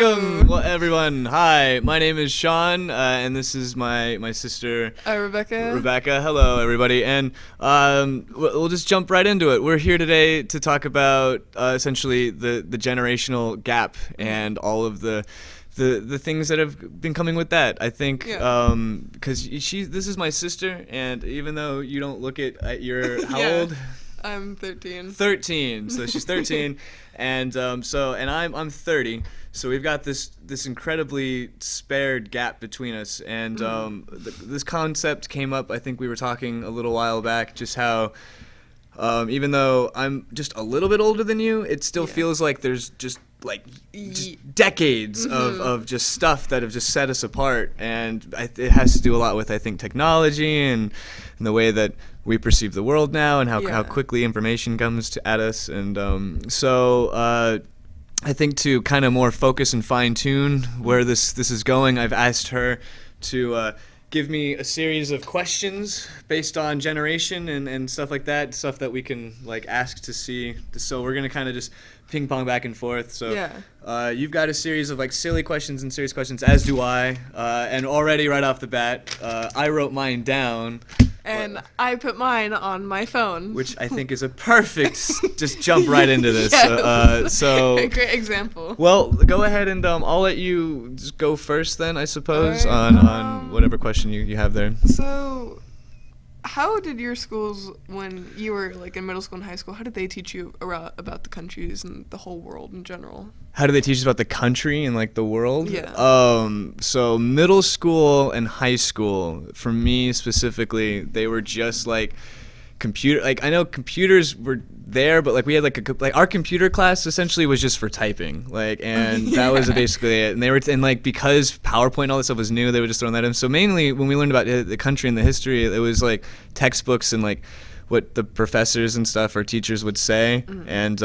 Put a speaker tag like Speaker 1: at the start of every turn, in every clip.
Speaker 1: Welcome, everyone. Hi, my name is Sean, and this is my sister,
Speaker 2: Rebecca.
Speaker 1: Rebecca. Hello, everybody. And we'll just jump right into it. We're here today to talk about essentially the generational gap and all of the things that have been coming with that. I think because this is my sister, and even though you don't look at your how old?
Speaker 2: I'm 13.
Speaker 1: 13. So she's 13, and I'm 30. So we've got this incredibly spared gap between us, and this concept came up. I think we were talking a little while back, just how even though I'm just a little bit older than you, it still feels like there's just decades of just stuff that have just set us apart, and it has to do a lot with, I think, technology and the way that we perceive the world now, and how quickly information comes at us. And so I think to kind of more focus and fine tune where this is going, I've asked her to give me a series of questions based on generation and stuff like that, stuff that we can ask to see. So we're gonna kind of just ping pong back and forth. So you've got a series of silly questions and serious questions, as do I. And already right off the bat, I wrote mine down.
Speaker 2: And I put mine on my phone.
Speaker 1: Which I think is a perfect just jump right into this. So
Speaker 2: a great example.
Speaker 1: Well, go ahead and I'll let you just go first then, I suppose, on whatever question you have there.
Speaker 2: So how did your schools, when you were in middle school and high school, how did they teach you about the countries and the whole world in general?
Speaker 1: How do they teach us about the country and the world?
Speaker 2: Yeah.
Speaker 1: So middle school and high school, for me specifically, they were just computer. I know computers were there, but we had our computer class essentially was just for typing, and that was basically it. And they were because PowerPoint and all this stuff was new, they were just throwing that in. So mainly when we learned about the country and the history, it was textbooks and what the professors and stuff or teachers would say. And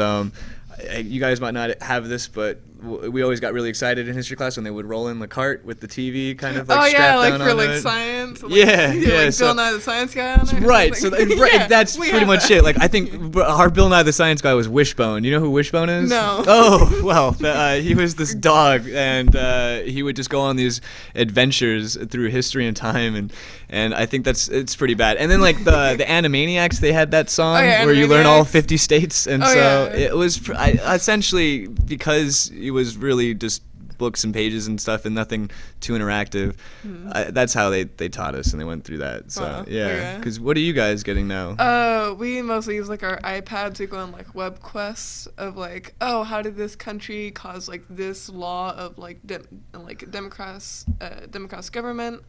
Speaker 1: you guys might not have this, but we always got really excited in history class when they would roll in the cart with the TV kind of strapped down
Speaker 2: for
Speaker 1: on it.
Speaker 2: Science.
Speaker 1: So
Speaker 2: Bill Nye the Science Guy on it.
Speaker 1: Right. So that's pretty much it. I think our Bill Nye the Science Guy was Wishbone. You know who Wishbone is?
Speaker 2: No.
Speaker 1: Oh well, he was this dog, and he would just go on these adventures through history and time, and I think it's pretty bad. And then the Animaniacs, they had that song where you learn all 50 states, and it was essentially because it was really just books and pages and stuff and nothing too interactive. That's how they taught us, and they went through that. So because what are you guys getting now?
Speaker 2: We mostly use our iPads to go on web quests of how did this country cause this law of democratic government.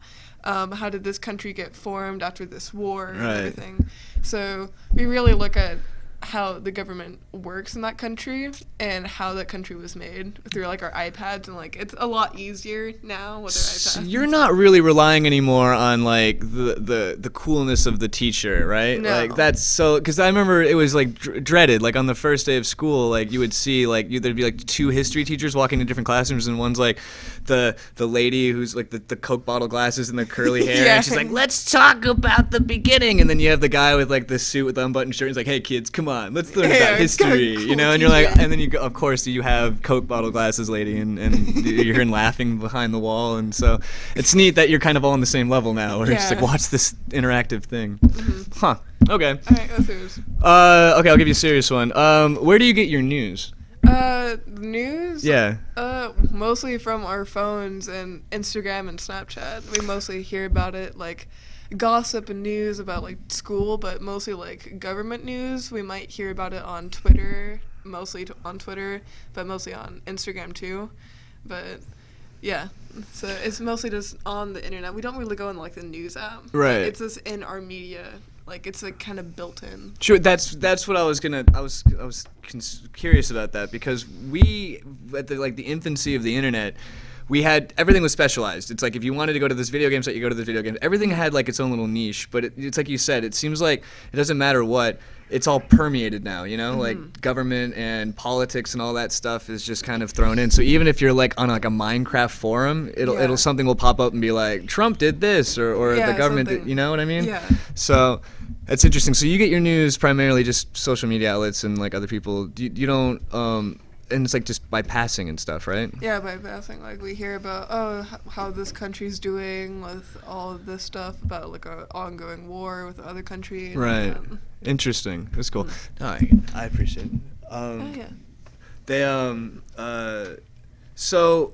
Speaker 2: How did this country get formed after this war and everything. So we really look at how the government works in that country and how that country was made through our iPads, and it's a lot easier now with our iPads.
Speaker 1: So you're not really relying anymore on the coolness of the teacher, right?
Speaker 2: No.
Speaker 1: That's so, because I remember it was dreaded. On the first day of school, you would see there'd be two history teachers walking in different classrooms, and one's the lady who's the Coke bottle glasses and the curly hair, and she's let's talk about the beginning, and then you have the guy with the suit with the unbuttoned shirt. He's hey kids, come on, let's learn about history, cool, and you're and then you go, of course you have Coke bottle glasses lady, and you're hearing laughing behind the wall, and so it's neat that you're kind of all on the same level now, where it's watch this interactive thing. Huh. Okay.
Speaker 2: All right, go serious.
Speaker 1: Okay, I'll give you a serious one. Where do you get your news?
Speaker 2: News?
Speaker 1: Yeah.
Speaker 2: Mostly from our phones and Instagram and Snapchat. We mostly hear about it, gossip and news about school, but mostly government news. We might hear about it on Twitter, on Twitter, but mostly on Instagram too. But yeah, so it's mostly just on the internet. We don't really go in the news app.
Speaker 1: Right.
Speaker 2: It's just in our media. It's kind of built in.
Speaker 1: Sure, that's what I was curious about that, because we at the infancy of the internet, we had everything was specialized. It's if you wanted to go to this video game site, you go to this video game. Everything had its own little niche, but it's like you said, it seems it doesn't matter what, it's all permeated now, government and politics and all that stuff is just kind of thrown in. So even if you're on a Minecraft forum, it'll something will pop up and be Trump did this or the government did, you know what I mean?
Speaker 2: Yeah.
Speaker 1: So that's interesting. So you get your news primarily just social media outlets and other people. You don't and it's like just by passing and stuff, right?
Speaker 2: Yeah, by passing. Like we hear about how this country's doing with all of this stuff about like a ongoing war with the other country.
Speaker 1: Right. Interesting. That's cool. No, I appreciate it.
Speaker 2: Yeah.
Speaker 1: They so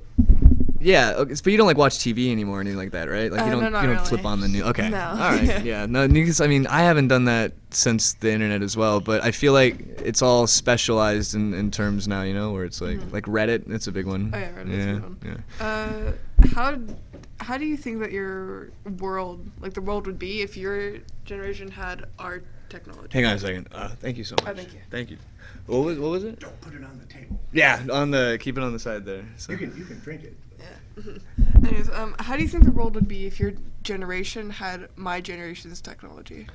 Speaker 1: yeah, okay, but you don't like watch TV anymore or anything like that, right? Like you don't
Speaker 2: no,
Speaker 1: you don't
Speaker 2: really.
Speaker 1: flip on the news. Okay.
Speaker 2: No.
Speaker 1: All right. Yeah. No, news. I mean, I haven't done that since the internet as well, but I feel like it's all specialized in terms now, you know, where it's like Reddit. It's a big one.
Speaker 2: Oh yeah, Reddit's a big one.
Speaker 1: Yeah.
Speaker 2: How do you think that your world, like the world, would be if your generation had our technology?
Speaker 1: Hang on a second. Thank you so much.
Speaker 2: Thank you.
Speaker 1: Thank you. What was it?
Speaker 3: Don't put it on the table.
Speaker 1: Yeah, keep it on the side there. So.
Speaker 3: You can drink it.
Speaker 2: Yeah. Anyways, how do you think the world would be if your generation had my generation's technology?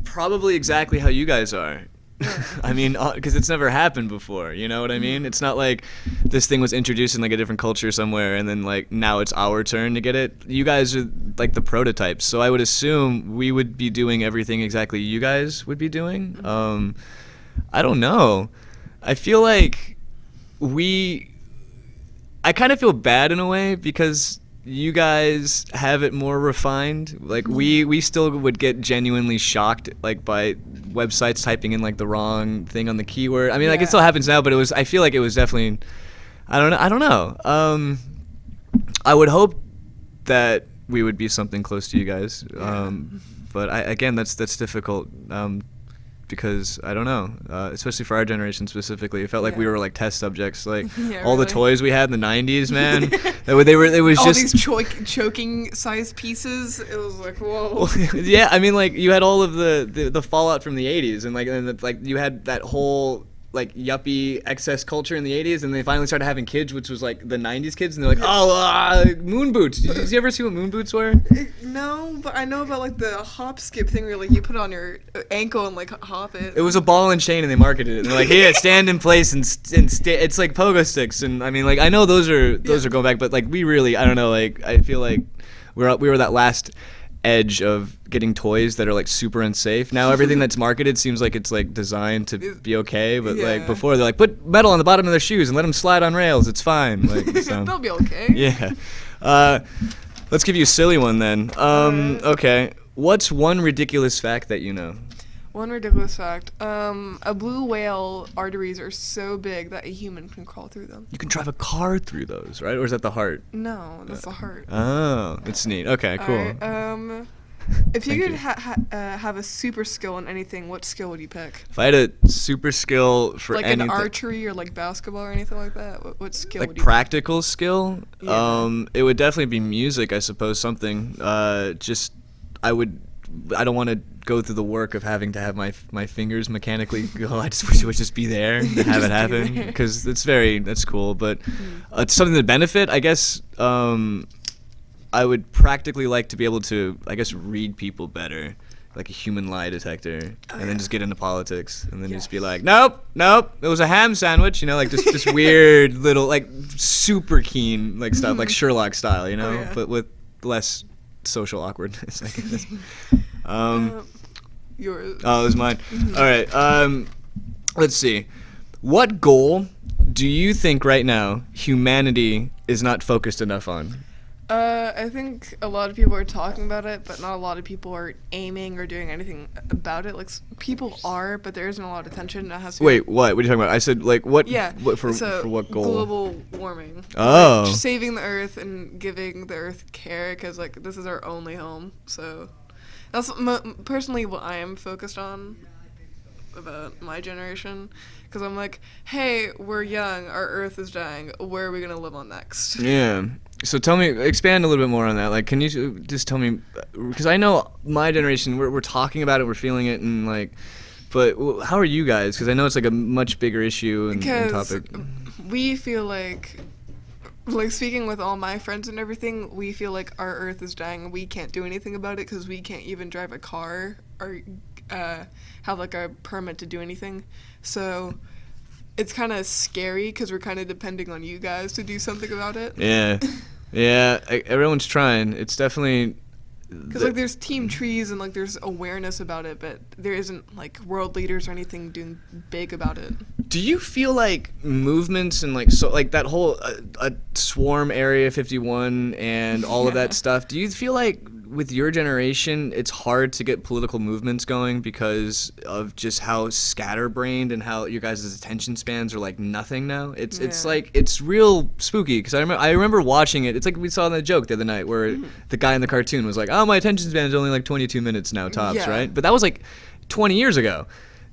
Speaker 1: Probably exactly how you guys are. I mean, because it's never happened before, you know what I mean? It's not like this thing was introduced in like a different culture somewhere and then like now it's our turn to get it. You guys are like the prototypes, so I would assume we would be doing everything exactly you guys would be doing. I don't know. I feel like I kind of feel bad in a way because you guys have it more refined. Like we still would get genuinely shocked like by websites typing in like the wrong thing on the keyword. I mean, like it still happens now, but I feel like it was definitely I don't know. I would hope that we would be something close to you guys. But again that's difficult. Because I don't know, especially for our generation specifically, it felt like we were like test subjects. Like all the toys we had in the '90s, man. It was
Speaker 2: all
Speaker 1: just
Speaker 2: these choking sized pieces. It was like whoa.
Speaker 1: Yeah, I mean, like you had all of the fallout from the '80s, and like you had that whole like yuppie excess culture in the '80s, and they finally started having kids, which was like the '90s kids, and they're like, moon boots. Did you ever see what moon boots were?
Speaker 2: No, but I know about like the hop skip thing where like you put it on your ankle and like hop it.
Speaker 1: It was a ball and chain, and they marketed it. And they're like, "Here, stand in place and it's like pogo sticks." And I mean, like I know those are going back, but like we really, I don't know, like I feel like we were that last edge of getting toys that are like super unsafe. Now everything that's marketed seems like it's like designed to be okay, but like before they're like put metal on the bottom of their shoes and let them slide on rails. It's fine. Like
Speaker 2: they'll be okay.
Speaker 1: Yeah. Let's give you a silly one then. Okay. What's one ridiculous fact that you know?
Speaker 2: One ridiculous fact. A blue whale arteries are so big that a human can crawl through them.
Speaker 1: You can drive a car through those, right? Or is that the heart?
Speaker 2: No, that's the heart.
Speaker 1: Oh, it's neat. Okay, cool.
Speaker 2: Alright, if you could have a super skill in anything, what skill would you pick?
Speaker 1: If I had a super skill for
Speaker 2: like
Speaker 1: anything,
Speaker 2: an archery or like basketball or anything like that, what skill
Speaker 1: like
Speaker 2: would you
Speaker 1: practical skill,
Speaker 2: Yeah.
Speaker 1: It would definitely be music, I suppose. Something. I don't want to go through the work of having to have my fingers mechanically go. I just wish it would just be there to have it happen because that's cool. But it's something to benefit, I guess. I would practically like to be able to, I guess, read people better, like a human lie detector, and then just get into politics, and then just be like, nope, it was a ham sandwich, you know, like just weird little, like super keen, like stuff, like Sherlock style, you know, but with less social awkwardness, I guess.
Speaker 2: Yours.
Speaker 1: Oh, it was mine. All right. Let's see. What goal do you think right now humanity is not focused enough on?
Speaker 2: I think a lot of people are talking about it, but not a lot of people are aiming or doing anything about it. Like people are, but there isn't a lot of attention. That has to
Speaker 1: Wait, what? What are you talking about? I said like what?
Speaker 2: Yeah.
Speaker 1: For what goal?
Speaker 2: Global warming.
Speaker 1: Oh.
Speaker 2: Like, saving the Earth and giving the Earth care, because like this is our only home. So that's personally what I am focused on about my generation. Because I'm like, hey, we're young, our Earth is dying. Where are we gonna live on next?
Speaker 1: Yeah. So expand a little bit more on that. Like, can you just tell me, because I know my generation, we're talking about it, we're feeling it, and like, but how are you guys? Because I know it's like a much bigger issue and topic.
Speaker 2: We feel like speaking with all my friends and everything, we feel like our Earth is dying and we can't do anything about it because we can't even drive a car or have like a permit to do anything. So it's kind of scary because we're kind of depending on you guys to do something about it.
Speaker 1: Yeah. Yeah, everyone's trying. It's definitely,
Speaker 2: Because like there's team trees and like there's awareness about it, but there isn't like world leaders or anything doing big about it.
Speaker 1: Do you feel like movements and like so like that whole swarm Area 51 and all of that stuff? Do you feel like with your generation it's hard to get political movements going because of just how scatterbrained and how your guys' attention spans are like nothing now? It's like it's real spooky because I remember watching it. It's like we saw in the joke the other night where the guy in the cartoon was like, "Oh, my attention span is only like 22 minutes now tops," right? But that was like 20 years ago.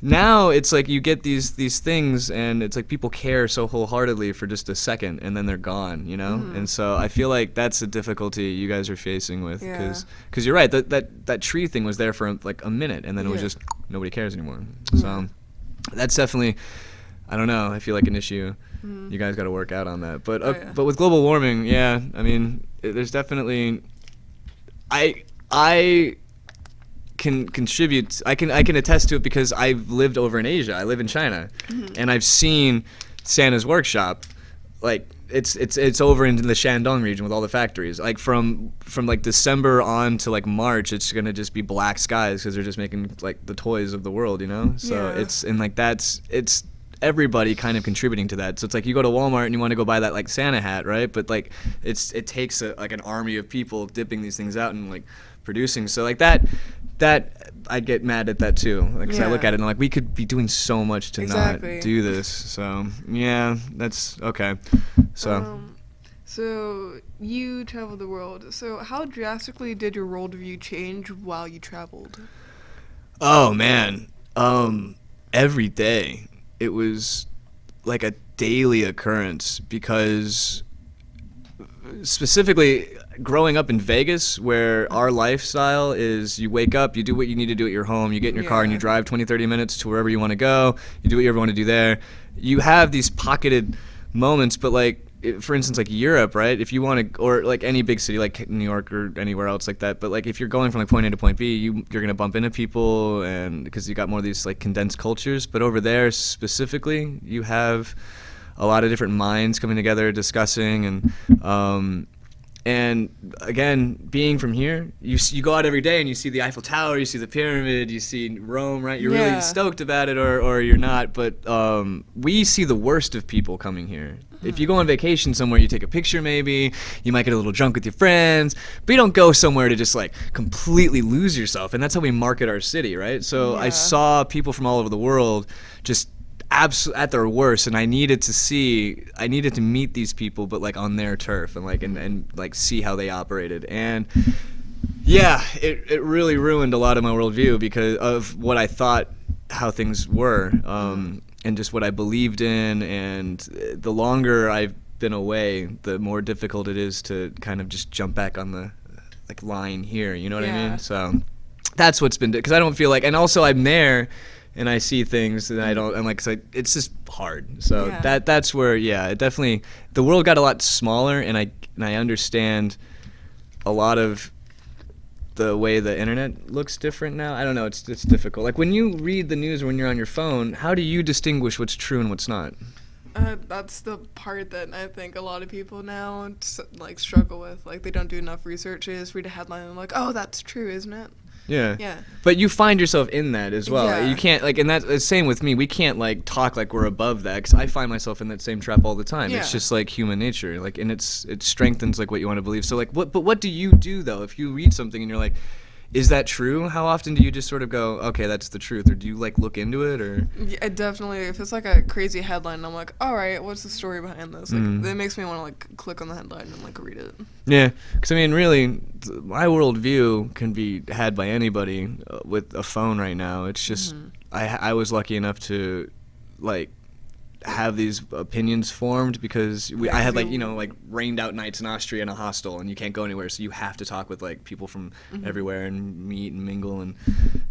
Speaker 1: Now it's like you get these things and it's like people care so wholeheartedly for just a second and then they're gone, you know? And so I feel like that's a difficulty you guys are facing with because you're right, that tree thing was there for like a minute and then it was just nobody cares anymore. So that's definitely, I don't know, I feel like an issue. You guys got to work out on that. But but with global warming, I mean, there's definitely I can contribute. I can attest to it because I've lived over in Asia. I live in China, and I've seen Santa's workshop. Like it's over in the Shandong region with all the factories. Like from like December on to like March, it's gonna just be black skies because they're just making like the toys of the world, you know. So it's everybody kind of contributing to that. So it's like you go to Walmart and you want to go buy that like Santa hat, right? But like it takes like an army of people dipping these things out and like producing. So like that I get mad at that too. Like 'cause I look at it and I'm like, we could be doing so much to not do this. So yeah, that's okay.
Speaker 2: So you traveled the world. So how drastically did your worldview change while you traveled?
Speaker 1: Oh man, every day. It was like a daily occurrence because specifically growing up in Vegas where our lifestyle is you wake up, you do what you need to do at your home, you get in your car and you drive 20-30 minutes to wherever you want to go, you do what you ever want to do there. You have these pocketed moments, but like for instance like Europe, right? If you want to, or like any big city like New York or anywhere else like that, but like if you're going from like point A to point B, you're going to bump into people and because you got more of these like condensed cultures, but over there specifically you have a lot of different minds coming together discussing and again, being from here, you go out every day and you see the Eiffel Tower, you see the pyramid, you see Rome, right? You're really stoked about it or you're not, but we see the worst of people coming here. If you go on vacation somewhere, you take a picture maybe, you might get a little drunk with your friends, but you don't go somewhere to just like completely lose yourself, and that's how we market our city, right? So I saw people from all over the world just at their worst, and I needed to meet these people, but like on their turf and like see how they operated. And it really ruined a lot of my worldview because of what I thought how things were, and just what I believed in. And the longer I've been away, the more difficult it is to kind of just jump back on the like line here, you know what I mean? So that's what's been, because I don't feel like, and also I'm there and I see things and I'm like, it's just hard. So that's where, it definitely, the world got a lot smaller, and I understand a lot of the way the internet looks different now. I don't know, it's difficult. Like when you read the news or when you're on your phone, how do you distinguish what's true and what's not?
Speaker 2: That's the part that I think a lot of people now like struggle with. Like they don't do enough research. They just read a headline and I'm like, oh, that's true, isn't it? Yeah. But
Speaker 1: you find yourself in that as well. You can't and that's the same with me. We can't like talk like we're above that, because I find myself in that same trap all the time. It's just like human nature. Like, and it strengthens like what you want to believe. So like, what do you do though if you read something and you're like, is that true? How often do you just sort of go, okay, that's the truth, or do you like look into it, or?
Speaker 2: Yeah, definitely. If it's like a crazy headline, I'm like, all right, what's the story behind this? Like, it makes me want to like click on the headline and like read it.
Speaker 1: Yeah, because I mean, really, my worldview can be had by anybody with a phone right now. It's just I was lucky enough to like have these opinions formed because I had like, like rained out nights in Austria in a hostel, and you can't go anywhere, so you have to talk with like people from everywhere and meet and mingle and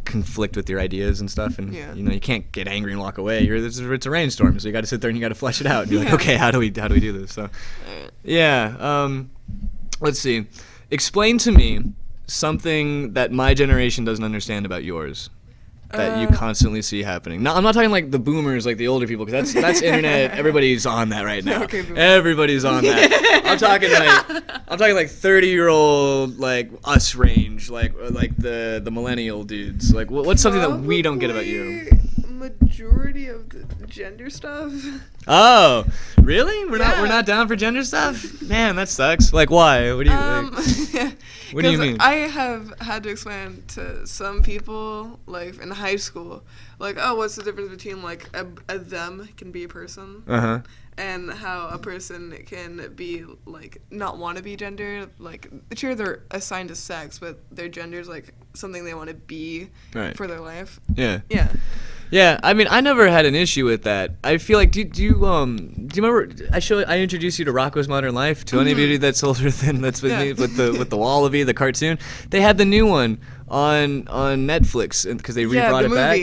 Speaker 1: conflict with your ideas and stuff, and you can't get angry and walk away. It's a rainstorm, so you got to sit there and you got to flesh it out and you're like, okay, how do we do this? So let's see, explain to me something that my generation doesn't understand about yours. that you constantly see happening? No, I'm not talking like the boomers, like the older people, because that's internet. Everybody's on that right now.
Speaker 2: Okay,
Speaker 1: Everybody's on that. I'm talking like 30-year-old, like us range, like the millennial dudes. Like what's something that we don't get about you?
Speaker 2: Majority of the gender stuff.
Speaker 1: Oh, really? We're not down for gender stuff? Man, that sucks. Like, why? What do you like, what do you mean?
Speaker 2: I have had to explain to some people, like in high school, like, oh, what's the difference between like a them can be a person, and how a person can be like not want to be gendered. Like, sure, they're assigned a sex, but their gender is like something they want to be for their life.
Speaker 1: Yeah.
Speaker 2: Yeah.
Speaker 1: Yeah, I mean, I never had an issue with that. I feel like, do you remember I introduced you to Rocko's Modern Life? To anybody that's older than that's with me with the Wallaby, the cartoon. They had the new one on Netflix because they rebrought it back.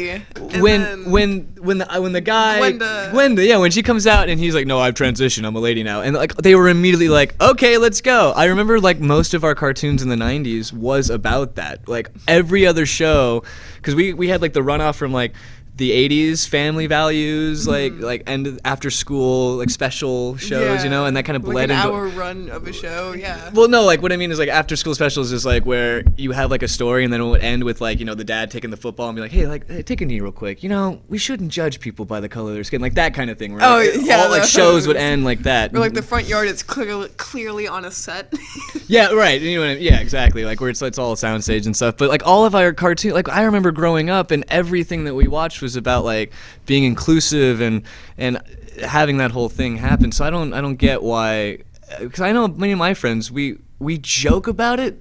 Speaker 1: When the guy Gwenda, when she comes out and he's like, no, I've transitioned, I'm a lady now, and like they were immediately like, okay, let's go. I remember like most of our cartoons in the 90s was about that. Like every other show, because we had like the runoff from like the 80s family values, like and after school like special shows, you know, and that kind of bled
Speaker 2: like an
Speaker 1: into
Speaker 2: hour run of a show.
Speaker 1: Well, no, like what I mean is like after school specials is like where you have like a story and then it would end with like, you know, the dad taking the football and be like, hey, take a knee real quick, you know, we shouldn't judge people by the color of their skin, like that kind of thing, right? All like shows would end like that,
Speaker 2: or like the front yard is clearly on a set.
Speaker 1: Yeah, right. You know what I mean? Yeah, exactly. Like where it's all soundstage and stuff. But like all of our cartoons, like I remember growing up and everything that we watched was about like being inclusive and having that whole thing happen. So I don't get why, because I know many of my friends we joke about it,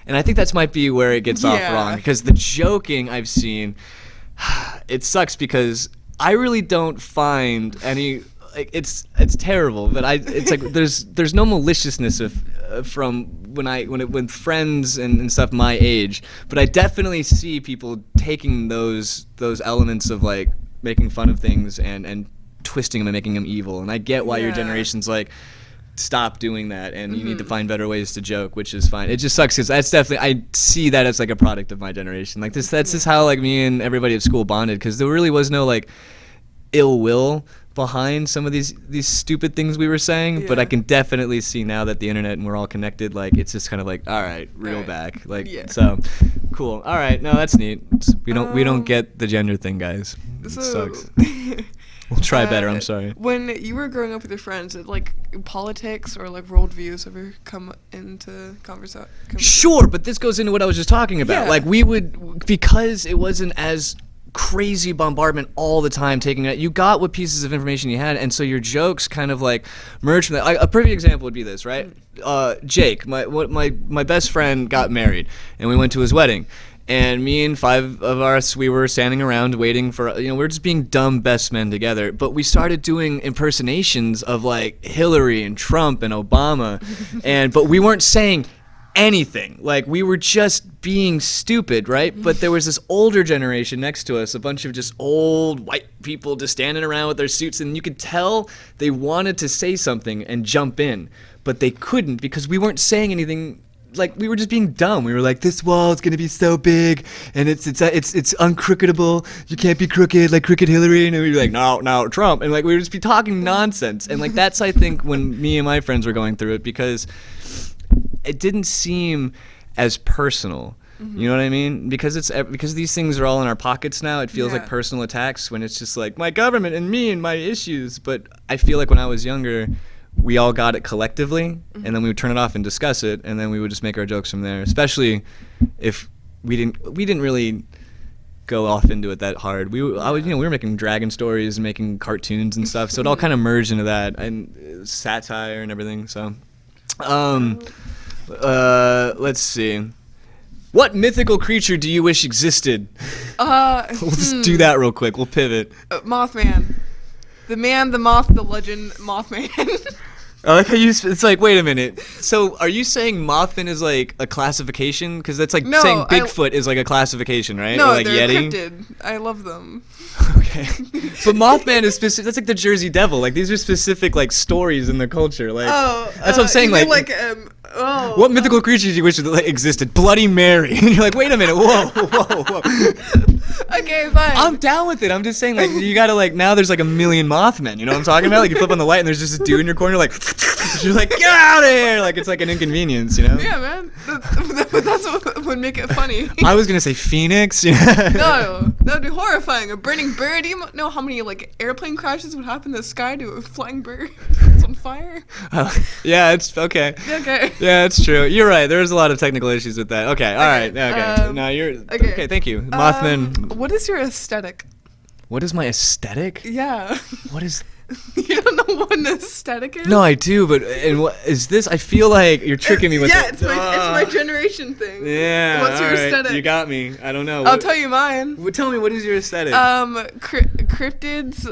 Speaker 1: and I think that might be where it gets off wrong, because the joking I've seen, it sucks because I really don't find any. Like it's terrible, but it's like there's no maliciousness from when friends and stuff my age, but I definitely see people taking those elements of like making fun of things and twisting them and making them evil, and I get why your generation's like, stop doing that, and you need to find better ways to joke, which is fine. It just sucks because that's definitely, I see that as like a product of my generation. Like that's just how like me and everybody at school bonded, because there really was no like ill will behind some of these stupid things we were saying, but I can definitely see now that the internet and we're all connected, like it's just kind of like, all right, reel back, like so cool. All right, no, that's neat. We don't get the gender thing, guys. It sucks. We'll try better. I'm sorry.
Speaker 2: When you were growing up with your friends, did like politics or like worldviews ever come into conversation?
Speaker 1: Sure, but this goes into what I was just talking about. Like we would, because it wasn't as crazy bombardment all the time taking it, you got what pieces of information you had, and so your jokes kind of like merged from that. A perfect example would be this, right? Jake, my best friend, got married and we went to his wedding, and me and 5 of us, we were standing around waiting for, you know, we were just being dumb best men together, but we started doing impersonations of like Hillary and Trump and Obama, but we weren't saying anything. Like we were just being stupid, right? But there was this older generation next to us, a bunch of just old white people just standing around with their suits, and you could tell they wanted to say something and jump in, but they couldn't because we weren't saying anything. Like we were just being dumb. We were like, this wall is gonna be so big, and it's uncrooketable. You can't be crooked like Crooked Hillary. And we were like, no, Trump. And like we would just be talking nonsense. And like that's, I think, when me and my friends were going through it, because it didn't seem as personal. You know what I mean? Because these things are all in our pockets now. It feels like personal attacks when it's just like my government and me and my issues. But I feel like when I was younger, we all got it collectively, and then we would turn it off and discuss it, and then we would just make our jokes from there. Especially if we didn't really go off into it that hard. We were making dragon stories and making cartoons and stuff, so it all kind of merged into that, and satire and everything. So, let's see. What mythical creature do you wish existed? We'll just do that real quick. We'll pivot.
Speaker 2: Mothman. The man, the moth, the legend, Mothman.
Speaker 1: I like how it's like, wait a minute. So are you saying Mothman is like a classification? Because that's like saying Bigfoot is like a classification, right?
Speaker 2: No,
Speaker 1: or like
Speaker 2: they're
Speaker 1: Yeti?
Speaker 2: cryptid. I love them.
Speaker 1: Okay. But Mothman is specific. That's like the Jersey Devil. Like these are specific like stories in the culture. Like that's what I'm saying. What mythical creatures do you wish existed? Bloody Mary. And you're like, wait a minute. Whoa.
Speaker 2: Okay, fine.
Speaker 1: I'm down with it. I'm just saying, like, you gotta, like, now there's like a million Mothmen. You know what I'm talking about? Like, you flip on the light and there's just a dude in your corner, like, you're like, get out of here! Like, it's like an inconvenience, you know?
Speaker 2: Yeah, man. That's what would make it funny.
Speaker 1: I was gonna say Phoenix. Yeah.
Speaker 2: No, that would be horrifying. A burning bird. You know how many like airplane crashes would happen in the sky to a flying bird that's on fire?
Speaker 1: Yeah, it's okay.
Speaker 2: Okay.
Speaker 1: Yeah, it's true. You're right. There's a lot of technical issues with that. Okay, all right. Okay. No, you're okay. Thank you, Mothman.
Speaker 2: What is your aesthetic?
Speaker 1: What is my aesthetic?
Speaker 2: Yeah.
Speaker 1: What is?
Speaker 2: You don't know what an aesthetic is?
Speaker 1: No, I do, but and what is this? I feel like you're tricking me with
Speaker 2: yeah,
Speaker 1: it.
Speaker 2: it's my generation thing.
Speaker 1: Yeah.
Speaker 2: What's your
Speaker 1: all right.
Speaker 2: aesthetic?
Speaker 1: You got me. I don't know.
Speaker 2: I'll tell you mine.
Speaker 1: Well, tell me, what is your aesthetic?
Speaker 2: Cryptids,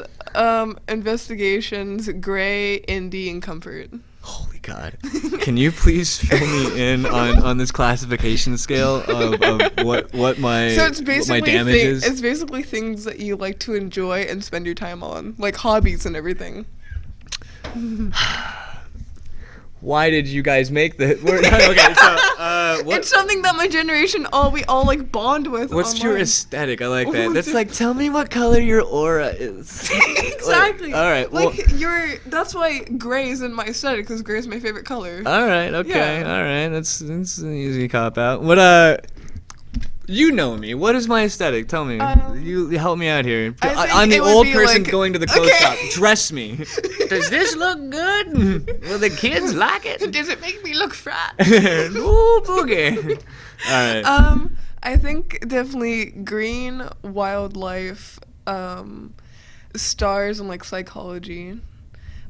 Speaker 2: investigations, gray, indie, and comfort.
Speaker 1: Holy God. Can you please fill me in on this classification scale of what my
Speaker 2: So it's basically
Speaker 1: what my damage is?
Speaker 2: It's basically things that you like to enjoy and spend your time on, like hobbies and everything.
Speaker 1: Why did you guys make the okay, so what
Speaker 2: It's something that my generation we all like bond with.
Speaker 1: what's your
Speaker 2: online.
Speaker 1: aesthetic? I like that.
Speaker 2: What's
Speaker 1: That's
Speaker 2: your-
Speaker 1: like, tell me what color your aura is.
Speaker 2: Exactly.
Speaker 1: Like, all right. Well,
Speaker 2: Like that's why gray is in my aesthetic, because gray is my favorite color.
Speaker 1: all right. Okay.
Speaker 2: Yeah.
Speaker 1: All right. That's an easy cop out. What you know me. What is my aesthetic? Tell me. You help me out here.
Speaker 2: I think
Speaker 1: I'm the
Speaker 2: it would
Speaker 1: old
Speaker 2: be
Speaker 1: person
Speaker 2: like-
Speaker 1: going to the clothes
Speaker 2: Okay.
Speaker 1: shop. Dress me. Does this look good? Will the kids like it?
Speaker 2: Does it make me look fat?
Speaker 1: Ooh, boogie. All right.
Speaker 2: I think definitely green, wildlife, stars, and like psychology.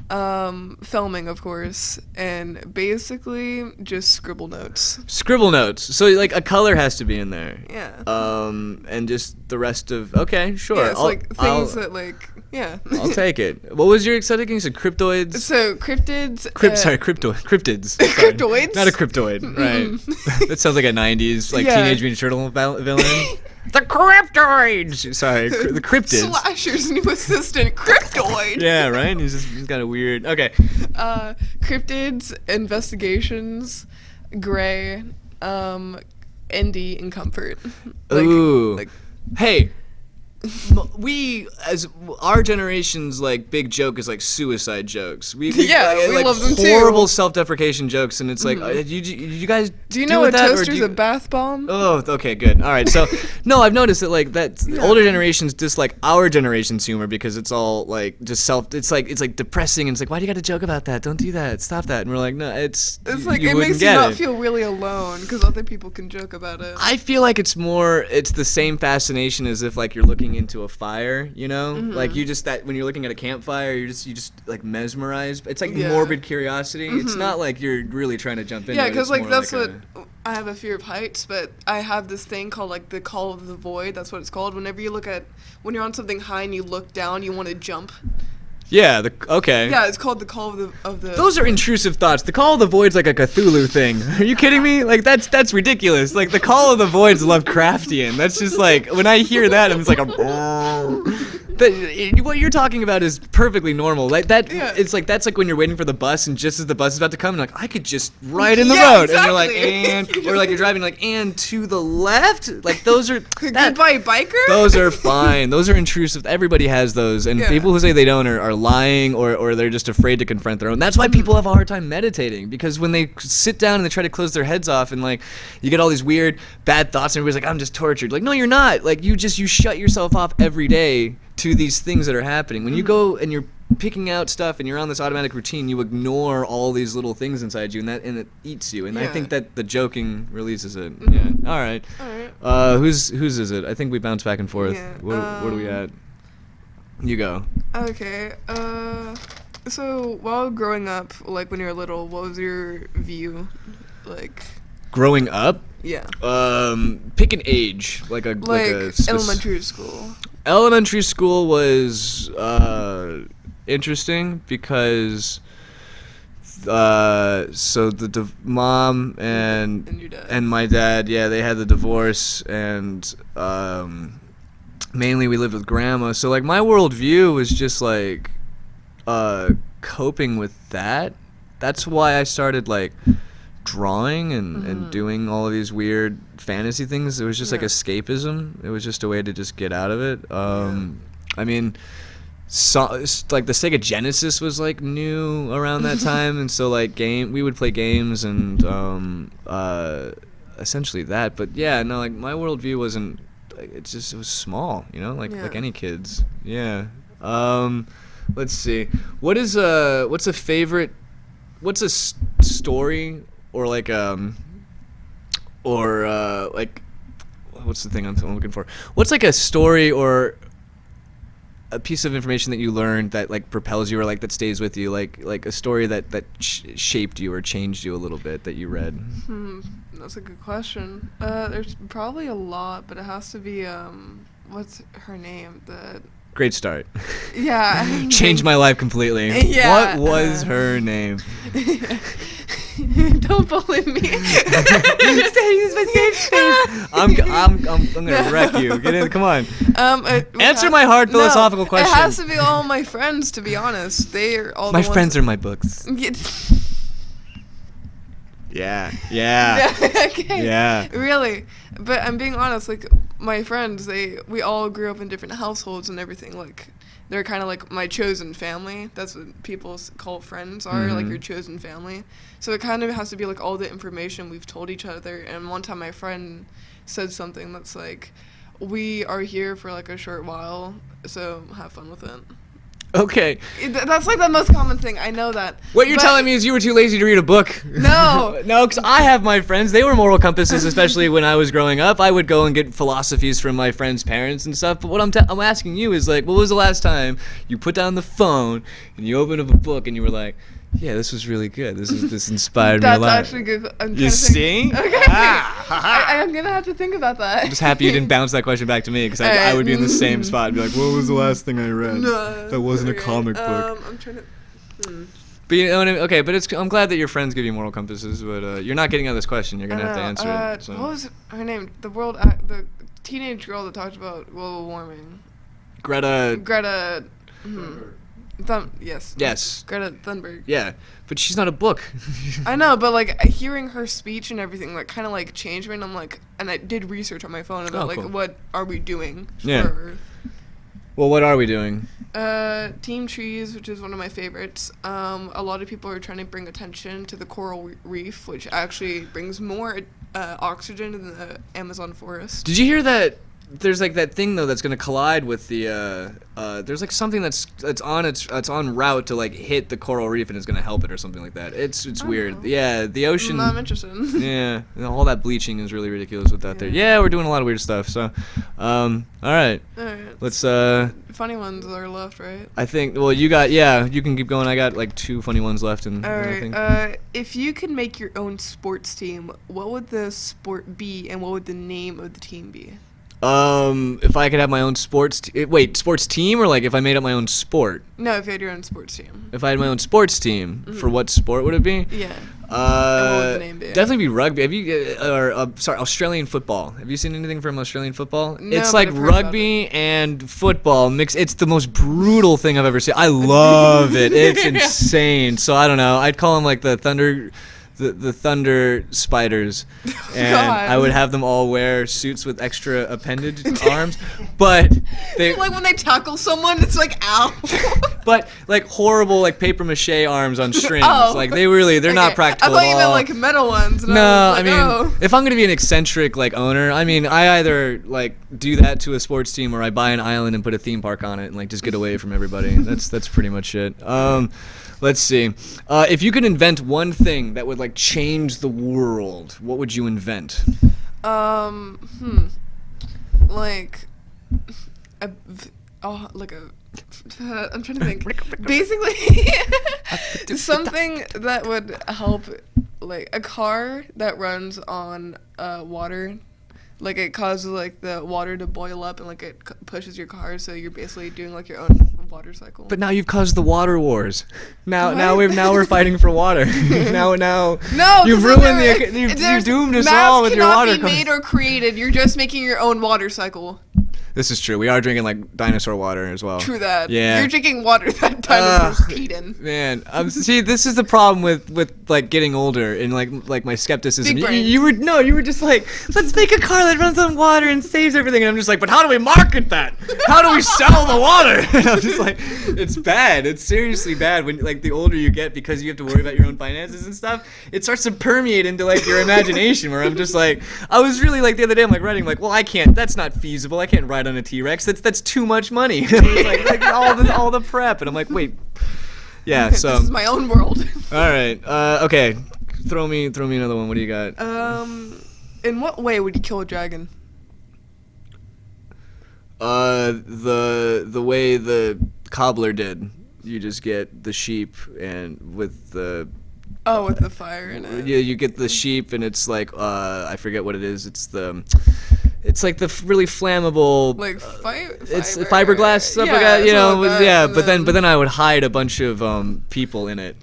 Speaker 2: Filming, of course, and basically just scribble notes.
Speaker 1: Scribble notes. So like a color has to be in there.
Speaker 2: Yeah.
Speaker 1: And just the rest of okay, sure.
Speaker 2: Yeah, it's like things that like yeah.
Speaker 1: I'll take it. What was your aesthetic? You said cryptoids.
Speaker 2: So cryptids.
Speaker 1: Sorry, cryptids. Sorry.
Speaker 2: Cryptoids?
Speaker 1: Not a cryptoid, right? That sounds like a '90s like
Speaker 2: Yeah.
Speaker 1: Teenage Mutant Turtle villain. The cryptoids. Sorry, the cryptids.
Speaker 2: Slasher's new assistant, Cryptoid.
Speaker 1: Yeah, right. He's got a weird. Okay.
Speaker 2: Cryptids, investigations, gray, indie, and comfort.
Speaker 1: Ooh.
Speaker 2: Like,
Speaker 1: Hey, we as our generation's like big joke is like suicide jokes. We
Speaker 2: Yeah, we
Speaker 1: like
Speaker 2: love them too.
Speaker 1: horrible self-deprecation jokes, and it's like, you guys
Speaker 2: do you
Speaker 1: deal
Speaker 2: know
Speaker 1: with
Speaker 2: a
Speaker 1: that, or
Speaker 2: toaster's
Speaker 1: do you-
Speaker 2: a bath bomb?
Speaker 1: Oh, okay, good. All right, so no, I've noticed that like that older generations dislike our generation's humor because it's all like just it's like depressing, and it's like, why do you got to joke about that? Don't do that. Stop that. And we're like, no, it's
Speaker 2: It's like
Speaker 1: you
Speaker 2: it
Speaker 1: wouldn't
Speaker 2: makes you
Speaker 1: get
Speaker 2: not
Speaker 1: it.
Speaker 2: feel really alone because other people can joke about it.
Speaker 1: I feel like it's the same fascination as if like you're looking into a fire, you know?
Speaker 2: Mm-hmm.
Speaker 1: Like you just when you're looking at a campfire, you just like mesmerized. It's like
Speaker 2: Yeah.
Speaker 1: morbid curiosity. It's not like you're really trying to jump into
Speaker 2: Yeah,
Speaker 1: it.
Speaker 2: because
Speaker 1: It's
Speaker 2: like
Speaker 1: more
Speaker 2: that's
Speaker 1: like
Speaker 2: what I have a fear of heights, but I have this thing called like the call of the void. That's what it's called. Whenever you look at when you're on something high and you look down, you want to jump.
Speaker 1: Yeah, okay.
Speaker 2: Yeah, it's called the call of the.
Speaker 1: Those are intrusive thoughts. The Call of the Void's like a Cthulhu thing. Are you kidding me? Like that's ridiculous. Like the Call of the Void's Lovecraftian. That's just like when I hear that, I'm just like what you're talking about is perfectly normal. Like that,
Speaker 2: Yeah.
Speaker 1: it's like that's like when you're waiting for the bus, and just as the bus is about to come, you're like, I could just ride in the
Speaker 2: Yeah,
Speaker 1: road, and you're like,
Speaker 2: exactly.
Speaker 1: or like you're driving like, and to the left. Like those are
Speaker 2: Goodbye, biker.
Speaker 1: those are fine. Those are intrusive. Everybody has those, and
Speaker 2: Yeah.
Speaker 1: people who say they don't are lying, or they're just afraid to confront their own. That's why people have a hard time meditating, because when they sit down and they try to close their heads off, and like you get all these weird bad thoughts, and everybody's like, I'm just tortured. Like, no, you're not. Like you shut yourself off every day to these things that are happening. When you go and you're picking out stuff and you're on this automatic routine, you ignore all these little things inside you, and it eats you. And I
Speaker 2: Yeah.
Speaker 1: think that the joking releases it. Yeah. All right.
Speaker 2: Alright.
Speaker 1: Whose is it? I think we bounce back and forth.
Speaker 2: Yeah,
Speaker 1: What are we at? You go.
Speaker 2: Okay. So while growing up, like when you were little, what was your view, like?
Speaker 1: Growing up,
Speaker 2: Yeah.
Speaker 1: pick an age, like a
Speaker 2: Elementary school.
Speaker 1: Elementary school was interesting because so the mom
Speaker 2: And your dad.
Speaker 1: and my dad, yeah, they had the divorce, and mainly we lived with grandma. So like my worldview was just like coping with that. That's why I started like drawing and doing all of these weird fantasy things. It was just like escapism. It was just a way to just get out of it. I mean, like the Sega Genesis was like new around that time, and so like we would play games and essentially that. But yeah, no, like my worldview wasn't. It was small, you know, like any kids. Yeah. Let's see. What's a favorite? What's a story or like what's the thing I'm looking for? What's like a story or a piece of information that you learned that like propels you or like that stays with you, like a story that shaped you or changed you a little bit that you read?
Speaker 2: That's a good question. There's probably a lot, but it has to be what's her name?
Speaker 1: Great start.
Speaker 2: Yeah.
Speaker 1: Changed my life completely.
Speaker 2: Yeah.
Speaker 1: What was her name?
Speaker 2: Don't bully me.
Speaker 1: Use my safe space. I'm gonna wreck you. Get in. Come on. Answer my hard philosophical question.
Speaker 2: It has to be all my friends. To be honest, they are all.
Speaker 1: My friends are my books. Yeah.
Speaker 2: Okay.
Speaker 1: Yeah.
Speaker 2: Really, but I'm being honest. Like my friends, we all grew up in different households and everything. Like they're kind of like my chosen family. That's what people call friends are, like your chosen family. So it kind of has to be like all the information we've told each other. And one time my friend said something that's like, we are here for like a short while, so have fun with it.
Speaker 1: Okay.
Speaker 2: That's like the most common thing. I know that.
Speaker 1: What you're telling me is you were too lazy to read a book.
Speaker 2: No.
Speaker 1: No, because I have my friends. They were moral compasses, especially when I was growing up. I would go and get philosophies from my friends' parents and stuff. But what I'm asking you is like, what was the last time you put down the phone and you opened up a book and you were like, yeah, this was really good. This inspired me a lot.
Speaker 2: That's actually good.
Speaker 1: You see?
Speaker 2: Okay. I'm gonna have to think about that.
Speaker 1: I'm just happy you didn't bounce that question back to me, because I would be in the same spot. I'd be like, what was the last thing I read?
Speaker 2: No,
Speaker 1: that wasn't a comic book.
Speaker 2: I'm trying to.
Speaker 1: But you know what I mean? Okay, but I'm glad that your friends give you moral compasses, but you're not getting out of this question. You're gonna have to answer it. So.
Speaker 2: What was her name? The teenage girl that talked about global warming.
Speaker 1: Greta. Yes.
Speaker 2: Greta Thunberg.
Speaker 1: Yeah, but she's not a book.
Speaker 2: I know, but like hearing her speech and everything, like kind of like changed me. And I'm like, and I did research on my phone about like what are we doing for Earth.
Speaker 1: Well, what are we doing?
Speaker 2: Team trees, which is one of my favorites. A lot of people are trying to bring attention to the coral reef, which actually brings more oxygen than the Amazon forest.
Speaker 1: Did you hear that? There's like that thing though that's gonna collide with the there's like something that's on route to like hit the coral reef and it's gonna help it or something like that. It's weird. Know. Yeah, the ocean.
Speaker 2: I'm interested.
Speaker 1: Yeah, all that bleaching is really ridiculous with that there. Yeah, we're doing a lot of weird stuff. So, all right. Let's
Speaker 2: funny ones are left, right?
Speaker 1: I think. Well, you can keep going. I got like 2 funny ones left.
Speaker 2: All right. If you could make your own sports team, what would the sport be, and what would the name of the team be?
Speaker 1: If I could have my own sports team, or like if I made up my own sport?
Speaker 2: No, if you had your own sports team.
Speaker 1: If I had my own sports team, for what sport would it be?
Speaker 2: Yeah. And what would the name be?
Speaker 1: Definitely be rugby. Have you, Australian football. Have you seen anything from Australian football?
Speaker 2: No,
Speaker 1: it's like rugby and football mixed. It's the most brutal thing I've ever seen. I love it. It's insane. So I don't know. I'd call them like the Thunder Spiders, and I would have them all wear suits with extra appendage arms, but they
Speaker 2: like when they tackle someone, it's like ow.
Speaker 1: But like horrible like paper mache arms on strings. Like they're not practical.
Speaker 2: I thought
Speaker 1: at
Speaker 2: you
Speaker 1: all.
Speaker 2: meant like metal ones.
Speaker 1: No, I mean if I'm gonna be an eccentric like owner, I mean I either like do that to a sports team or I buy an island and put a theme park on it and like just get away from everybody. That's pretty much it. Let's see. If you could invent one thing that would like change the world, what would you invent?
Speaker 2: Like I'm trying to think. Basically, something that would help, like a car that runs on water. Like it causes like the water to boil up and like it pushes your car, so you're basically doing like your own water cycle.
Speaker 1: But now you've caused the water wars. Now we're fighting for water. now
Speaker 2: no,
Speaker 1: you've ruined you've doomed us all with your water.
Speaker 2: Cannot be made or created. You're just making your own water cycle.
Speaker 1: This is true. We are drinking like dinosaur water as well.
Speaker 2: True that.
Speaker 1: Yeah.
Speaker 2: You're drinking water that dinosaurs peed in.
Speaker 1: Man, see, this is the problem with like getting older and like my skepticism.
Speaker 2: Big brain.
Speaker 1: You were just like, let's make a car that runs on water and saves everything. And I'm just like, but how do we market that? How do we sell the water? And I'm just like, it's bad. It's seriously bad when like the older you get, because you have to worry about your own finances and stuff. It starts to permeate into like your imagination, where I'm just like, I was really like the other day, I'm like writing like, well, I can't. That's not feasible. I can't ride on a T-Rex. That's too much money. like all the prep, and I'm like, wait, yeah. So
Speaker 2: This is my own world.
Speaker 1: all right, okay. Throw me another one. What do you got?
Speaker 2: In what way would you kill a dragon?
Speaker 1: The way the cobbler did. You just get the sheep and with the.
Speaker 2: Oh, with the fire in it.
Speaker 1: Yeah, you get the sheep, and it's like I forget what it is. It's like the really flammable.
Speaker 2: Like
Speaker 1: It's fiberglass stuff like that, you know. But then I would hide a bunch of people in it,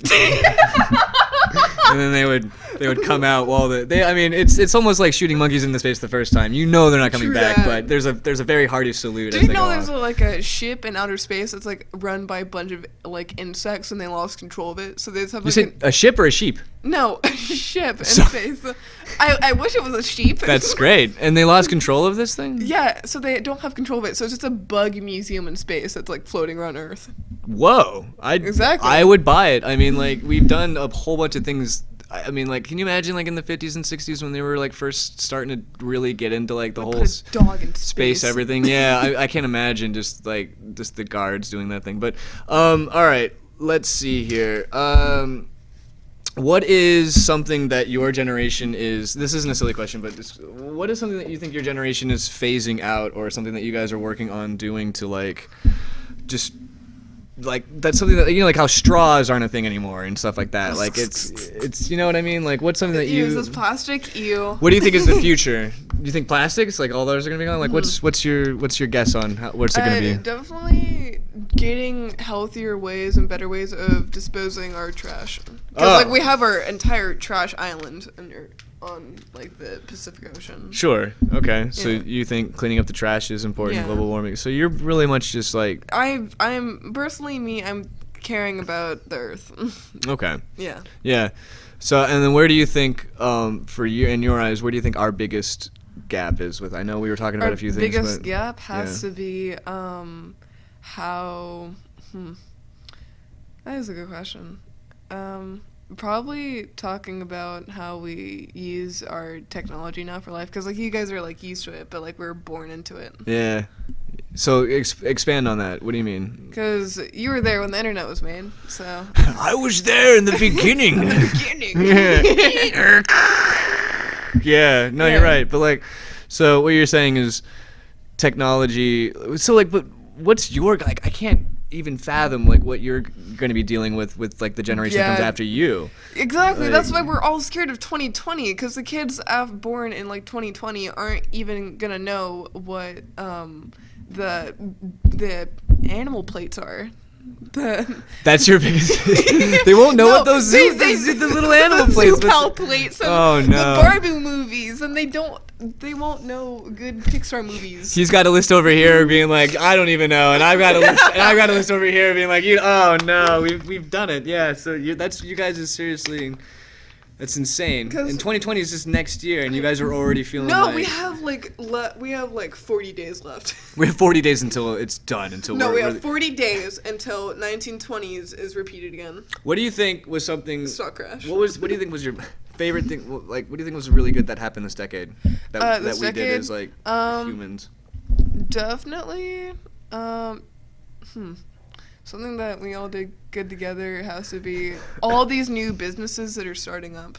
Speaker 1: and then they would come out while I mean, it's almost like shooting monkeys into space the first time. You know they're not coming
Speaker 2: True
Speaker 1: back,
Speaker 2: that.
Speaker 1: but there's a very hearty salute.
Speaker 2: Do
Speaker 1: as
Speaker 2: you
Speaker 1: they
Speaker 2: know
Speaker 1: go
Speaker 2: there's
Speaker 1: off.
Speaker 2: like a ship in outer space that's like run by a bunch of like insects and they lost control of it? So they just have
Speaker 1: You
Speaker 2: like
Speaker 1: said a ship or a sheep?
Speaker 2: no, a ship in
Speaker 1: So-
Speaker 2: space. I wish it was a sheep.
Speaker 1: That's great. And they lost control of this thing?
Speaker 2: Yeah, so they don't have control of it. So it's just a bug museum in space that's like floating around Earth.
Speaker 1: Whoa.
Speaker 2: Exactly.
Speaker 1: I would buy it. I mean, like, we've done a whole bunch of things. I mean, like, can you imagine, like, in the 50s and 60s when they were, like, first starting to really get into, like, the whole
Speaker 2: Put a dog in
Speaker 1: space everything? Yeah, I can't imagine just the guards doing that thing. But, all right, let's see here. What is something that your generation is, this isn't a silly question, but what is something that you think your generation is phasing out, or something that you guys are working on doing to, like, just, like, that's something that, you know, like how straws aren't a thing anymore and stuff like that. Like, it's you know what I mean? Like, what's something that you...
Speaker 2: Use this plastic? Ew.
Speaker 1: What do you think is the future? Do you think plastics, like, all those are gonna be gone? Like, what's your guess on what's it gonna be?
Speaker 2: Definitely getting healthier ways and better ways of disposing our trash.
Speaker 1: Oh.
Speaker 2: Because like we have our entire trash island on like the Pacific Ocean.
Speaker 1: Sure. Okay. So
Speaker 2: Yeah.
Speaker 1: you think cleaning up the trash is important in
Speaker 2: Yeah.
Speaker 1: global warming? So you're really much just like...
Speaker 2: I'm personally I'm caring about the Earth.
Speaker 1: Okay.
Speaker 2: Yeah.
Speaker 1: Yeah. So, and then where do you think, for you, in your eyes, where do you think our biggest gap is with? I know we were talking about
Speaker 2: Our
Speaker 1: a few things,
Speaker 2: biggest
Speaker 1: but
Speaker 2: gap has
Speaker 1: yeah.
Speaker 2: to be how. That is a good question. Probably talking about how we use our technology now for life, because like you guys are like used to it, but like we're born into it.
Speaker 1: Yeah. So expand on that. What do you mean?
Speaker 2: Because you were there when the internet was made, so.
Speaker 1: I was there in the beginning.
Speaker 2: Beginning.
Speaker 1: Yeah. No,
Speaker 2: Yeah.
Speaker 1: you're right. But like, so what you're saying is technology. So like, but what's your, like? I can't even fathom like what you're going to be dealing with like the generation that comes
Speaker 2: Yeah.
Speaker 1: after you.
Speaker 2: Exactly.
Speaker 1: Like-
Speaker 2: That's why we're all scared of 2020, because the kids born in like 2020 aren't even gonna know what the animal plates are.
Speaker 1: That's your biggest. They won't know what those
Speaker 2: they-
Speaker 1: the little animal
Speaker 2: the
Speaker 1: plates.
Speaker 2: Zoopal plates and
Speaker 1: Oh, no.
Speaker 2: the Barbie movies, and they won't know good Pixar movies.
Speaker 1: He's got a list over here being like, I don't even know, and I've got a list over here being like, oh no, we've done it. Yeah, so you guys is seriously, that's insane. And 2020 is just next year, and you guys are already feeling.
Speaker 2: No,
Speaker 1: like,
Speaker 2: we have like 40 days left.
Speaker 1: we have 40 days until it's done.
Speaker 2: No, we have 40 days until 1920s is repeated again.
Speaker 1: What do you think was something?
Speaker 2: Stock crash.
Speaker 1: What do you think was your favorite thing? Like, what do you think was really good that happened this decade? That
Speaker 2: This
Speaker 1: we did
Speaker 2: decade?
Speaker 1: as like humans.
Speaker 2: Definitely. Something that we all did good together has to be all these new businesses that are starting up.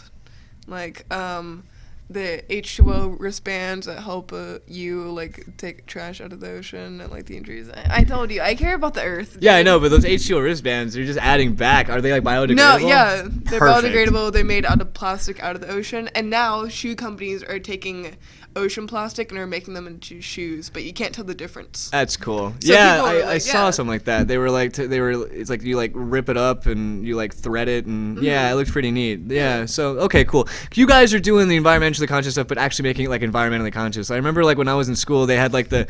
Speaker 2: Like, the H2O wristbands that help you, like, take trash out of the ocean and, like, the injuries. I told you, I care about the Earth.
Speaker 1: Yeah, I
Speaker 2: dude.
Speaker 1: know, but those H2O wristbands, you're just adding back. Are they like biodegradable?
Speaker 2: No, yeah, they're
Speaker 1: Perfect.
Speaker 2: biodegradable. They're made out of plastic out of the ocean, and now shoe companies are taking ocean plastic and are making them into shoes, but you can't tell the difference.
Speaker 1: That's cool.
Speaker 2: So
Speaker 1: Yeah,
Speaker 2: people are
Speaker 1: I
Speaker 2: like,
Speaker 1: saw
Speaker 2: yeah.
Speaker 1: something like that. They were like, it's like you like rip it up and you like thread it, and yeah, it looks pretty neat. Yeah, so okay, cool. You guys are doing the environmentally conscious stuff, but actually making it like environmentally conscious. I remember like when I was in school, they had like the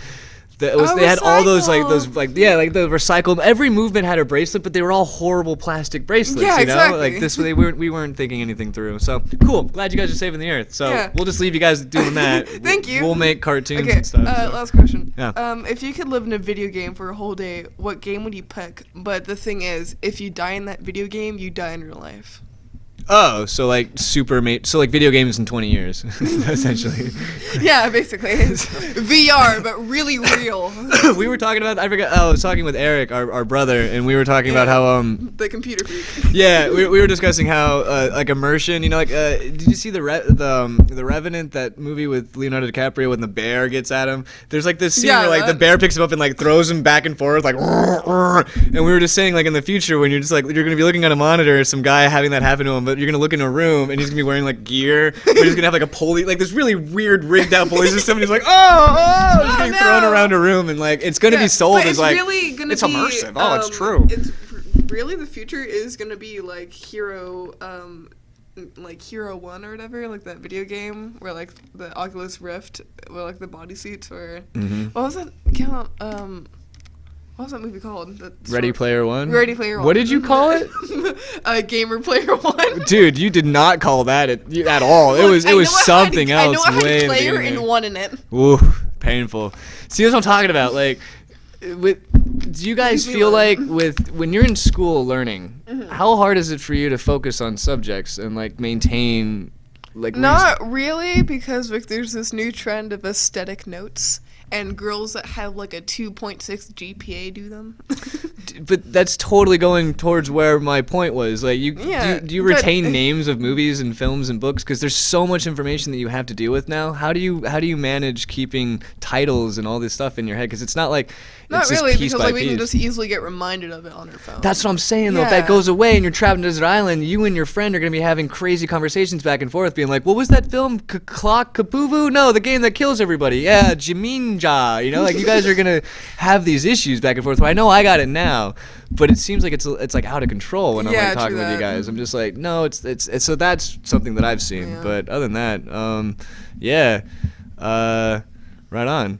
Speaker 1: They had all those like the recycled. Every movement had a bracelet, but they were all horrible plastic bracelets.
Speaker 2: Yeah,
Speaker 1: you know,
Speaker 2: exactly.
Speaker 1: like this. We weren't thinking anything through. So cool. Glad you guys are saving the earth. So
Speaker 2: Yeah.
Speaker 1: we'll just leave you guys doing that.
Speaker 2: Thank you.
Speaker 1: We'll make cartoons
Speaker 2: Okay,
Speaker 1: and stuff. So.
Speaker 2: last question.
Speaker 1: Yeah.
Speaker 2: If you could live in a video game for a whole day, what game would you pick? But the thing is, if you die in that video game, you die in real life.
Speaker 1: Oh, so like so like video games in 20 years, essentially.
Speaker 2: Yeah, basically. VR, but really real.
Speaker 1: We were talking about, I was talking with Eric, our brother, and we were talking about how,
Speaker 2: the computer freak.
Speaker 1: yeah, we were discussing how, like immersion, you know, like, did you see the Revenant, that movie with Leonardo DiCaprio when the bear gets at him? There's like this scene where like the bear picks him up and like throws him back and forth, like, and we were just saying like in the future when you're just like, you're gonna be looking at a monitor, some guy having that happen to him, but you're gonna look in a room and he's gonna be wearing like gear, but he's gonna have like a pulley, like this really weird rigged out pulley system, and he's like, just getting thrown around a room, and like it's gonna be sold as like
Speaker 2: really gonna
Speaker 1: it's
Speaker 2: be,
Speaker 1: immersive. Oh, it's true.
Speaker 2: It's really the future is gonna be like Hero 1 or whatever, like that video game where like the Oculus Rift, where like the bodysuits were. What was that? What was that movie called?
Speaker 1: Ready Player One?
Speaker 2: Ready Player One.
Speaker 1: What did you call it?
Speaker 2: Gamer Player One.
Speaker 1: Dude, you did not call that at all.
Speaker 2: Look,
Speaker 1: it was something else.
Speaker 2: I know I had
Speaker 1: way
Speaker 2: player
Speaker 1: in the
Speaker 2: and one in it.
Speaker 1: Ooh, painful. See, that's what I'm talking about. Like, do you guys feel like when you're in school learning, how hard is it for you to focus on subjects and like maintain like?
Speaker 2: Not really, because like there's this new trend of aesthetic notes. And girls that have like a 2.6 GPA do them.
Speaker 1: But that's totally going towards where my point was. Like, do you retain names of movies and films and books? Because there's so much information that you have to deal with now. How do you manage keeping titles and all this stuff in your head? Because it's not like
Speaker 2: not
Speaker 1: it's
Speaker 2: really,
Speaker 1: just piece
Speaker 2: because
Speaker 1: by
Speaker 2: like we can
Speaker 1: piece.
Speaker 2: just easily get reminded of it on our phone.
Speaker 1: That's what I'm saying though. If that goes away and you're trapped in Desert Island, you and your friend are gonna be having crazy conversations back and forth, being like, "What was that film? Clock Kapuvu? No, the game that kills everybody. Yeah, Jiminja." You know, like you guys are gonna have these issues back and forth. Well, I know I got it now, but it seems like it's like out of control when I'm like talking with you guys. I'm just like, no, it's so that's something that I've seen.
Speaker 2: Yeah.
Speaker 1: But other than that, right on.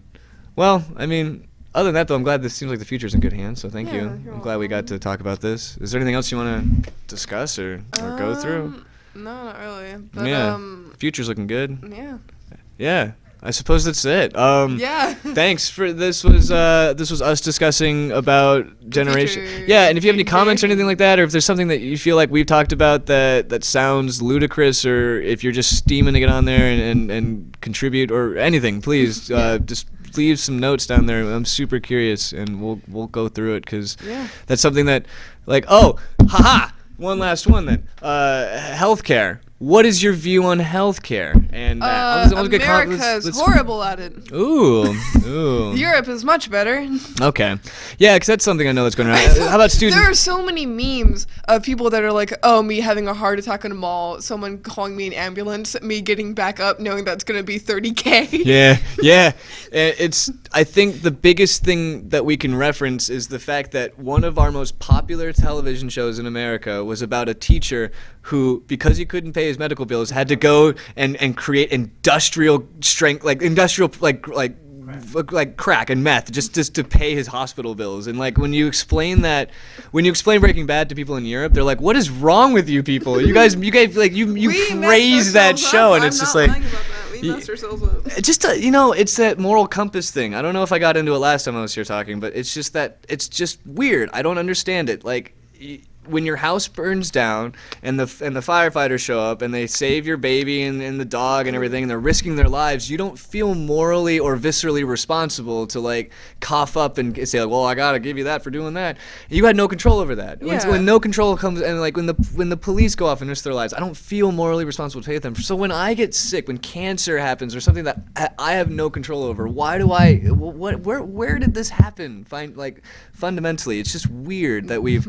Speaker 1: Well, I mean. Other than that, though, I'm glad this seems like the future's in good hands, so thank you. I'm glad we got to talk about this. Is there anything else you want to discuss or go through?
Speaker 2: No, not really. But,
Speaker 1: yeah, future's looking good.
Speaker 2: Yeah.
Speaker 1: Yeah, I suppose that's it.
Speaker 2: Yeah.
Speaker 1: Thanks for this was us discussing about generation.
Speaker 2: future
Speaker 1: Yeah, and if you have any comments or
Speaker 2: changing.
Speaker 1: anything like that, or if there's something that you feel like we've talked about that sounds ludicrous, or if you're just steaming to get on there and contribute or anything, please just leave some notes down there. I'm super curious, and we'll go through it because that's something that, like, one last one then. Healthcare. What is your view on healthcare? And
Speaker 2: America's horrible at it.
Speaker 1: Ooh.
Speaker 2: Europe is much better.
Speaker 1: Okay. Yeah, because that's something I know that's going around. How about students?
Speaker 2: There are so many memes of people that are like, oh, me having a heart attack in a mall, someone calling me an ambulance, me getting back up knowing that's going to be $30K.
Speaker 1: Yeah. I think the biggest thing that we can reference is the fact that one of our most popular television shows in America was about a teacher who, because he couldn't pay his medical bills, had to go and create industrial strength, like crack and meth just to pay his hospital bills. And like when you explain Breaking Bad to people in Europe, they're like, "What is wrong with you people? You guys like you praise that show," and it's just like.
Speaker 2: We messed ourselves up.
Speaker 1: Just it's that moral compass thing. I don't know if I got into it last time I was here talking, but it's just weird. I don't understand it. Like when your house burns down and the firefighters show up and they save your baby and the dog and everything, and they're risking their lives, you don't feel morally or viscerally responsible to like cough up and say, well, I gotta give you that for doing that. You had no control over that. When no control comes, and like when the police go off and risk their lives, I don't feel morally responsible to pay them. So when I get sick, when cancer happens or something that I have no control over, why do where did this happen? Fundamentally, it's just weird that we've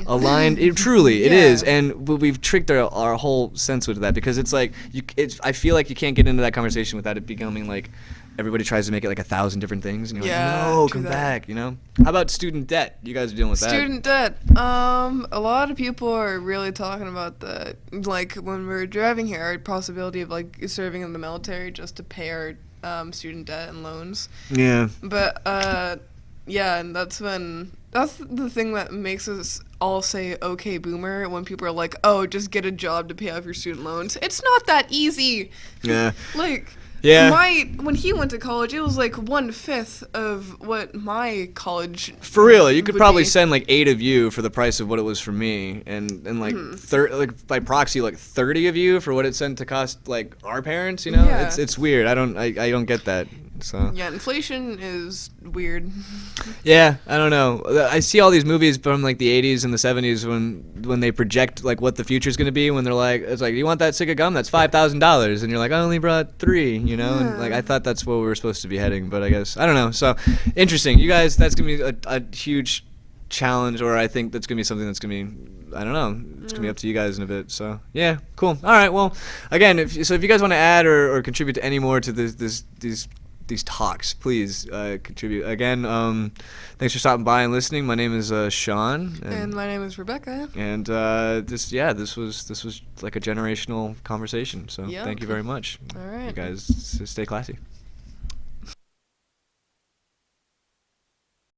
Speaker 1: aligned. It is, and we've tricked our whole sense with that, because it's like I feel like you can't get into that conversation without it becoming like everybody tries to make it like 1,000 different things, and you're
Speaker 2: Yeah,
Speaker 1: like, no,
Speaker 2: true
Speaker 1: come
Speaker 2: that.
Speaker 1: back, you know? How about student debt? You guys are dealing with
Speaker 2: Student debt. A lot of people are really talking about that. Like when we're driving here, our possibility of like serving in the military just to pay our student debt and loans.
Speaker 1: that. Yeah.
Speaker 2: But yeah, and that's the thing that makes us all say okay boomer when people are like, oh, just get a job to pay off your student loans. It's not that easy.
Speaker 1: Yeah.
Speaker 2: Like
Speaker 1: Yeah.
Speaker 2: when he went to college, it was like 1/5 of what my college
Speaker 1: For real, you could
Speaker 2: would
Speaker 1: probably
Speaker 2: be.
Speaker 1: send like 8 of you for the price of what it was for me, and like like by proxy like 30 of you for what it sent to cost like our parents. You know,
Speaker 2: Yeah.
Speaker 1: it's weird. I don't get that. So
Speaker 2: Yeah, inflation is weird.
Speaker 1: yeah, I don't know. I see all these movies from like the 80s and the 70s when they project like what the future's gonna be. When they're like, it's like, you want that stick of gum? That's $5,000, and you're like, I only brought 3. You know, and like I thought that's where we were supposed to be heading, but I guess I don't know. So interesting, you guys. That's gonna be a huge challenge, or I think that's gonna be something that's gonna be, I don't know, it's gonna be up to you guys in a bit. So yeah, cool. All right, well, again, if you guys want to add or contribute to any more to these talks, please contribute. Again, thanks for stopping by and listening. My name is Sean,
Speaker 2: And my name is Rebecca.
Speaker 1: and this was like a generational conversation. So
Speaker 2: Yeah.
Speaker 1: thank you very much.
Speaker 2: All right.
Speaker 1: You guys stay classy.